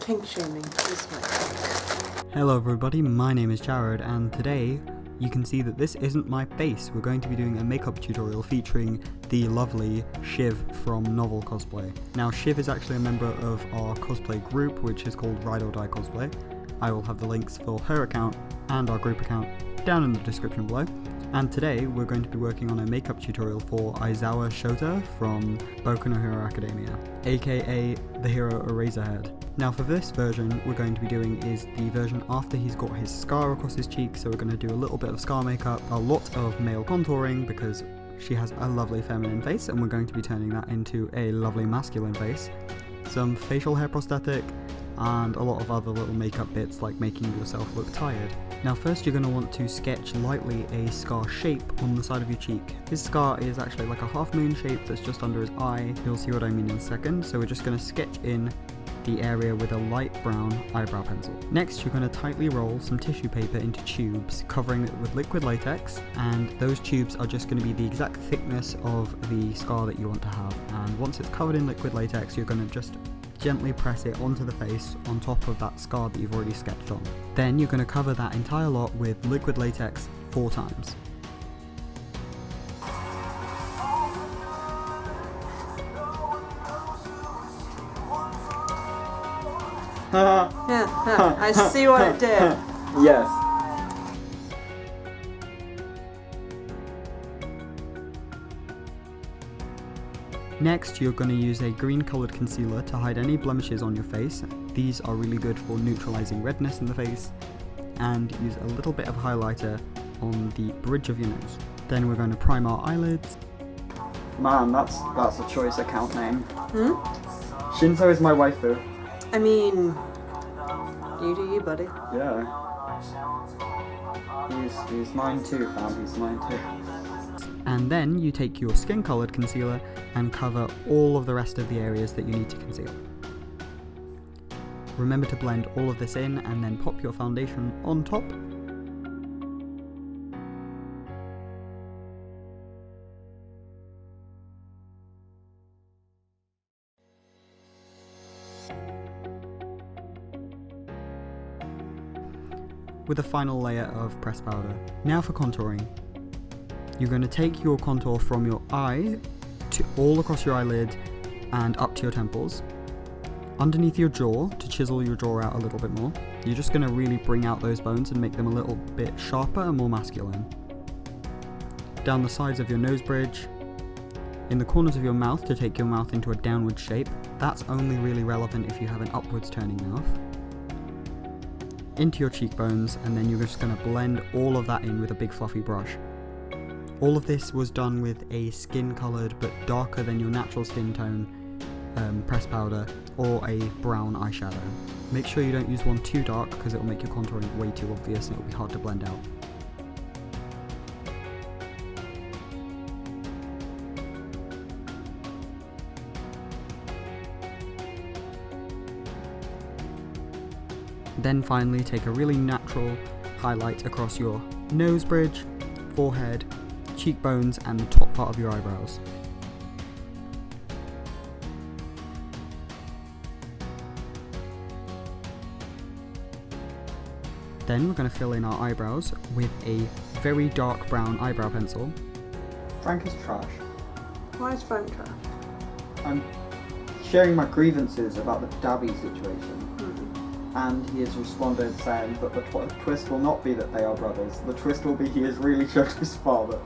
kink shaming this way. Hello everybody, my name is Jared, and today you can see that this isn't my face. We're going to be doing a makeup tutorial featuring the lovely Shiv from Novel Cosplay. Now Shiv is actually a member of our cosplay group, which is called Ride or Die Cosplay. I will have the links for her account and our group account down in the description below. And today we're going to be working on a makeup tutorial for AIZAWA SHOTA from Boku no Hero Academia, aka the hero Eraserhead. Now for this version we're going to be doing is the version after he's got his scar across his cheek, so we're going to do a little bit of scar makeup, a lot of male contouring because she has a lovely feminine face and we're going to be turning that into a lovely masculine face, some facial hair prosthetic, and a lot of other little makeup bits like making yourself look tired. Now first you're going to want to sketch lightly a scar shape on the side of your cheek. His scar is actually like a half moon shape that's just under his eye. You'll see what I mean in a second. So we're just going to sketch in the area with a light brown eyebrow pencil. Next you're going to tightly roll some tissue paper into tubes, covering it with liquid latex, and those tubes are just going to be the exact thickness of the scar that you want to have. And once it's covered in liquid latex you're going to just gently press it onto the face on top of that scar that you've already sketched on. Then you're going to cover that entire lot with liquid latex 4 times. Yeah, I see what it did. Yes. Next, you're going to use a green coloured concealer to hide any blemishes on your face. These are really good for neutralising redness in the face. And use a little bit of highlighter on the bridge of your nose. Then we're going to prime our eyelids. Man, that's a choice account name. Shinzo is my waifu. I mean, you do you, buddy. Yeah. He's mine too, fam. He's mine too. And then you take your skin coloured concealer and cover all of the rest of the areas that you need to conceal. Remember to blend all of this in and then pop your foundation on top. With a final layer of pressed powder. Now for contouring. You're going to take your contour from your eye to all across your eyelid and up to your temples. Underneath your jaw, to chisel your jaw out a little bit more. You're just going to really bring out those bones and make them a little bit sharper and more masculine. Down the sides of your nose bridge. In the corners of your mouth to take your mouth into a downward shape. That's only really relevant if you have an upwards turning mouth. Into your cheekbones, and then you're just going to blend all of that in with a big fluffy brush. All of this was done with a skin coloured but darker than your natural skin tone pressed powder or a brown eyeshadow. Make sure you don't use one too dark because it will make your contouring way too obvious and it will be hard to blend out. Then finally take a really natural highlight across your nose bridge, forehead, cheekbones and the top part of your eyebrows. Then we're going to fill in our eyebrows with a very dark brown eyebrow pencil. Frank is trash. Why is Frank trash? I'm sharing my grievances about the Dabby situation. And he has responded saying that the twist will not be that they are brothers. The twist will be he is really Shota's father.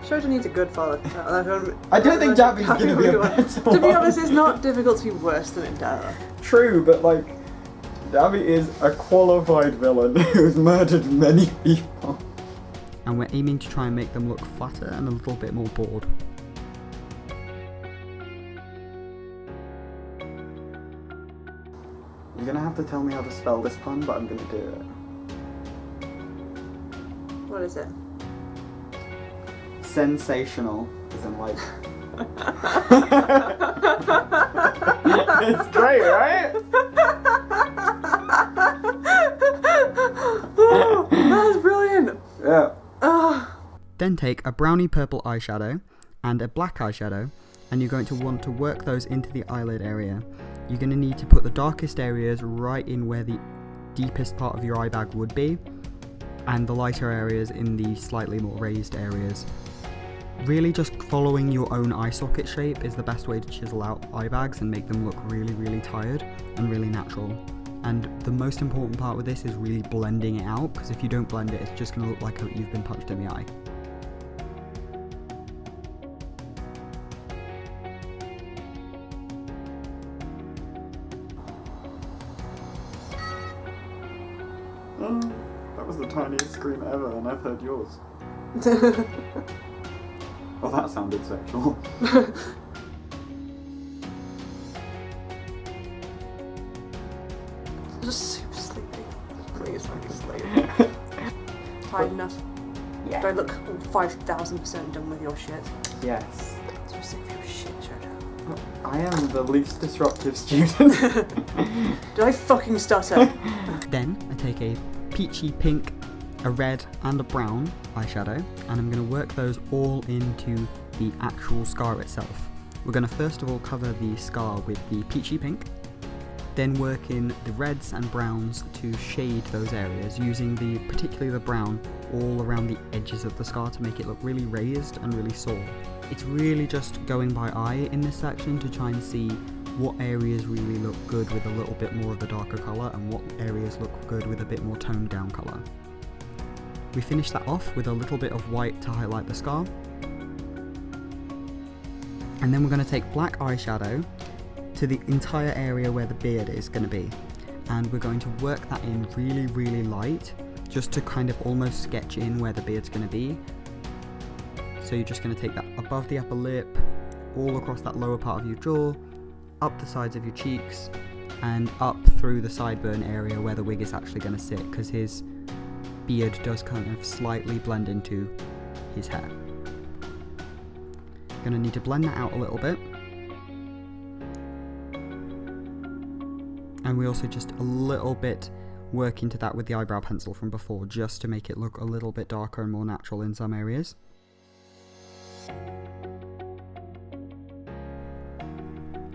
Shota needs a good father. I don't think Dabby's going to be a better one. To be honest, it's not difficult to be worse than Endeavour. True, but like, Dabby is a qualified villain who's murdered many people. And we're aiming to try and make them look flatter and a little bit more bored. You're gonna have to tell me how to spell this pun, but I'm gonna do it. What is it? Sensational, as in like... It's great, right? Oh, that's brilliant! Yeah. Then take a brownie purple eyeshadow and a black eyeshadow, and you're going to want to work those into the eyelid area. you're going to need to put the darkest areas right in where the deepest part of your eye bag would be, and the lighter areas in the slightly more raised areas. Really just following your own eye socket shape is the best way to chisel out eye bags and make them look really, really tired and really natural. And the most important part with this is really blending it out, because if you don't blend it, it's just going to look like you've been punched in the eye. That was the tiniest scream ever, and I've heard yours. Oh, that sounded sexual. Just super sleepy. Please don't be sleepy. Tired enough? Yeah. Do I look 5,000% done with your shit? Yes. So sick of your shit, Shota. I am the least disruptive student. Did I fucking stutter? Then I take a peachy pink, a red and a brown eyeshadow, and I'm going to work those all into the actual scar itself. We're going to first of all cover the scar with the peachy pink, then work in the reds and browns to shade those areas, using particularly the brown all around the edges of the scar to make it look really raised and really sore. It's really just going by eye in this section to try and see what areas really look good with a little bit more of the darker colour and what areas look good with a bit more toned down colour. We finish that off with a little bit of white to highlight the scar. And then we're going to take black eyeshadow to the entire area where the beard is going to be. And we're going to work that in really, really light, just to kind of almost sketch in where the beard's going to be. So you're just going to take that above the upper lip, all across that lower part of your jaw, up the sides of your cheeks, and up through the sideburn area where the wig is actually going to sit, because his beard does kind of slightly blend into his hair. Going to need to blend that out a little bit. And we also just a little bit work into that with the eyebrow pencil from before, just to make it look a little bit darker and more natural in some areas.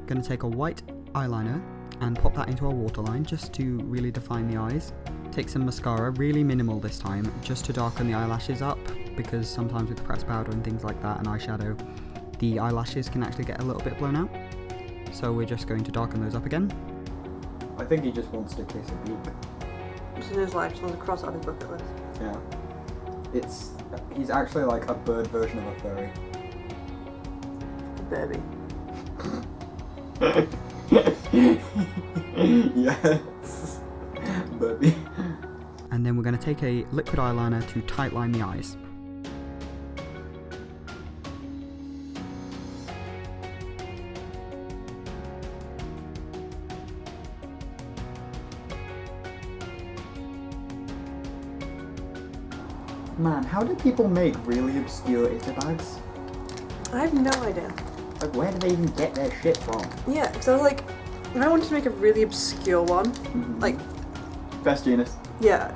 Going to take a white eyeliner and pop that into our waterline just to really define the eyes. Take some mascara, really minimal this time, just to darken the eyelashes up, because sometimes with pressed powder and things like that and eyeshadow, the eyelashes can actually get a little bit blown out. So we're just going to darken those up again. I think he just wants to kiss a beak. It's in his life, just wants to cross out his bucket list. Yeah. He's actually like a bird version of a furry. Baby. Yes. Baby. And then we're going to take a liquid eyeliner to tightline the eyes. Man, how do people make really obscure glitter bags? I have no idea. Like, where do they even get their shit from? Yeah, because I was like, I wanted to make a really obscure one. Like, Best Genus. yeah.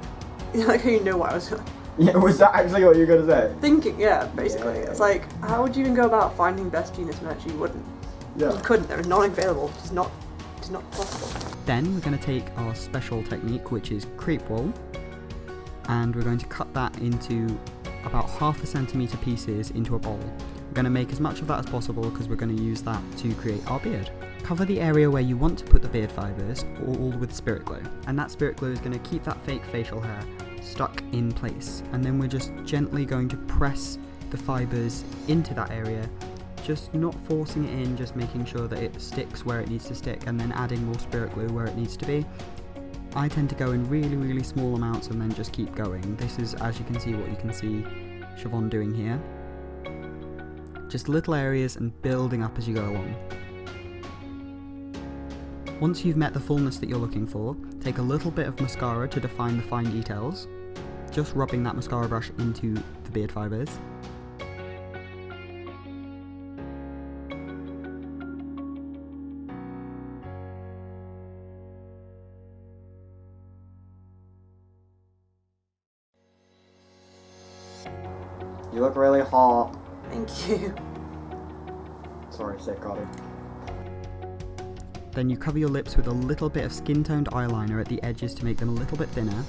Like, you know what I was Yeah, was that actually what you were gonna say? thinking. Yeah, basically. Yeah. It's like, how would you even go about finding Best Genus merch? You wouldn't. Yeah. You couldn't. They're not available. It's not possible. Then we're going to take our special technique, which is crepe wool, and we're going to cut that into about 1/2 centimetre pieces into a bowl. We're going to make as much of that as possible because we're going to use that to create our beard. Cover the area where you want to put the beard fibres all with spirit glue, and that spirit glue is going to keep that fake facial hair stuck in place. And then we're just gently going to press the fibres into that area, just not forcing it in, just making sure that it sticks where it needs to stick, and then adding more spirit glue where it needs to be. I tend to go in really, really small amounts and then just keep going. This is, as you can see, what you can see Siobhan doing here. Just little areas and building up as you go along. Once you've met the fullness that you're looking for, take a little bit of mascara to define the fine details, just rubbing that mascara brush into the beard fibres. You look really hot. Thank you. Sorry, sick got it. Then you cover your lips with a little bit of skin-toned eyeliner at the edges to make them a little bit thinner,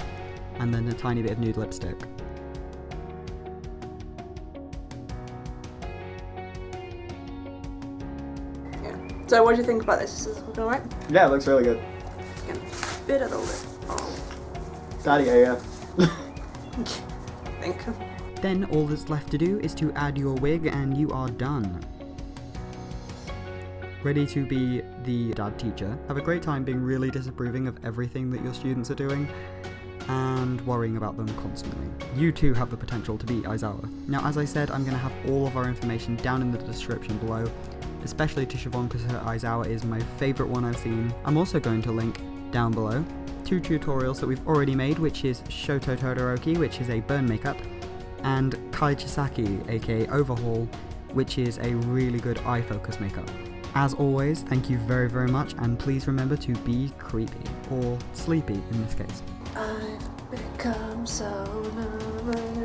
and then a tiny bit of nude lipstick. Yeah. So what do you think about this? Is this looking alright? Yeah, it looks really good. Again, bit of the lip. Oh. Daddy area. Think. Then all that's left to do is to add your wig and you are done. Ready to be the dad teacher, have a great time being really disapproving of everything that your students are doing, and worrying about them constantly. You too have the potential to be Aizawa. Now, as I said, I'm going to have all of our information down in the description below, especially to Siobhan because her Aizawa is my favourite one I've seen. I'm also going to link down below 2 tutorials that we've already made, which is Shoto Todoroki, which is a burn makeup, and Kai Chisaki, aka Overhaul, which is a really good eye focus makeup. As always, thank you very, very much, and please remember to be creepy, or sleepy in this case. I've become so nervous.